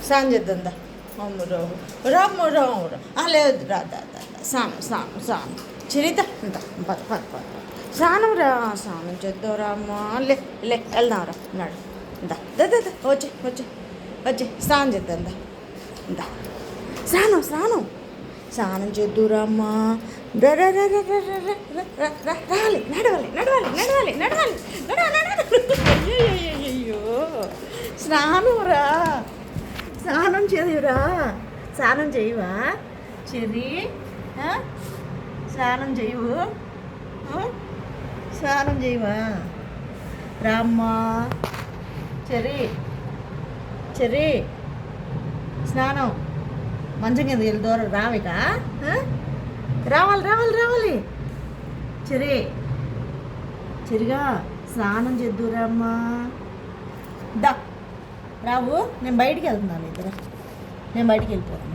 స్నానం చేద్దాం దా. అమ్ము రావు రామ్ము రావు లేదు రా దా దా దా. స్నానం స్నానం స్నానం చరిత ఇంత పద పద పద స్నానం రా స్నానం చేద్దాం రామ్మా లే లే వెళ్దాం రా నాడు దా దా దా దా వచ్చే వచ్చే వచ్చే స్నానం చేద్దాం దా దా స్నానం స్నానం స్నానం చేద్దురామ్మా రావాలి నడవాలి నడవాలి నడవాలి నడవాలి అయ్యో స్నానం రా స్నానం చేయరా స్నానం చేయవా చెరి స్నానం చేయవు స్నానం చేయవా రామ్మా చెరి చెరి స్నానం మంచం కింద వెళ్ళి దూరం రావిక రావాలి రావాలి రావాలి చెరి చెరిగా స్నానం చేద్దురామ్మా దా రావు నేను బయటికి వెళ్తున్నాను ఇద్దరు నేను బయటికి వెళ్ళిపోతాను